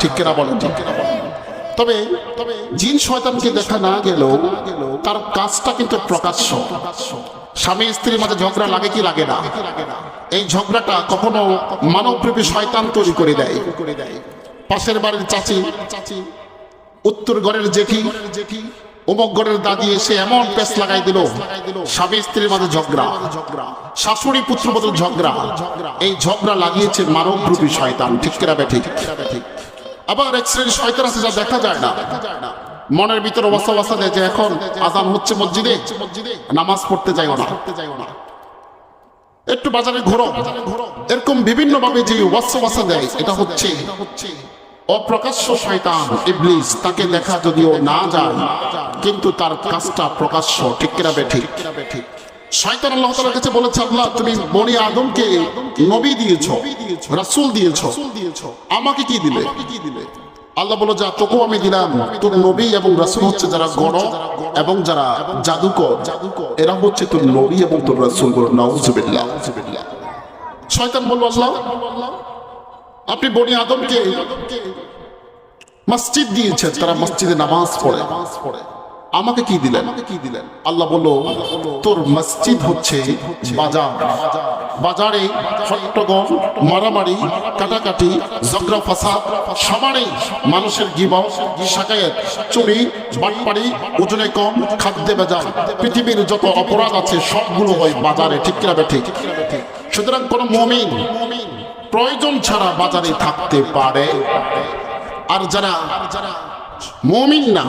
ঠিক কিনা বলেন? তবে জিন শয়তানকে দেখা না গেলেও তার কাজটা কিন্তু প্রকাশ্য। স্বামী স্ত্রীর মাঝে ঝগড়া লাগে কি লাগে না? এই ঝগড়াটা কখনো মানবরূপী শয়তান তৈরি করে দেয়। পাশের বাড়ির চাচি, উত্তর ঘরের জেঠি, অমুক ঘরের দাদি এসে এমন পেস লাগাই দিল, স্বামী স্ত্রীর মাঝে ঝগড়া, শাশুড়ি পুত্রবধূর ঝগড়া। এই ঝগড়া লাগিয়েছে মানবরূপী শয়তান। ঠিক কিনা ঠিক? আবার এক শ্রেণীর শয়তান আছে যা দেখা যায় না, মনের ভিতরে ওয়াসওয়াসা দেয় যে এখন আযান হচ্ছে মসজিদে, নামাজ পড়তে যাইও না, একটু বাজারে ঘোরো। এরকম বিভিন্ন ভাবে যে ওয়াসওয়াসা দেয়, এটা হচ্ছে অপ্রকাশ্য শয়তান ইবলিস। তাকে দেখা যদিও না যায় কিন্তু তার কাজটা প্রকাশ্য। ঠিক কিনা ঠিক? শয়তান আল্লাহ তাআলার কাছে বলেছে, আল্লাহ তুমি বনি আদমকে নবী দিয়েছো, রাসূল দিয়েছো, আমাকে কি দিলে? আল্লাহ বলল, যা তোকেও আমি দিলাম। তোর নবী এবং রাসূল হচ্ছে যারা গণক এবং যারা জাদুকর, এরা হচ্ছে তোর নবী এবং তোর রাসূল। বলো নাউযুবিল্লাহ। শয়তান বলল, আল্লাহ আপনি বনি আদমকে মসজিদ দিয়েছেন, তারা মসজিদে নামাজ পড়ে, আমাকে কি দিলেন? আল্লাহ বলল, তোর মসজিদ হচ্ছে বাজার। বাজারে হট্টগোল, মারামারি, কাটাকাটি, ঝগড়া ফাসাদ, সবারই মানুষের গীবত, শাকায়াত, চুরি, বাটপাড়ি, ওজনে কম, খাদ্যে ভেজাল, পৃথিবীর যত অপরাধ আছে সবগুলো হয় বাজারে। ঠিক কিনা ঠিক? সুতরাং কোন মুমিন প্রয়োজন ছাড়া বাজারে থাকতে পারে, আর যারা মুমিন না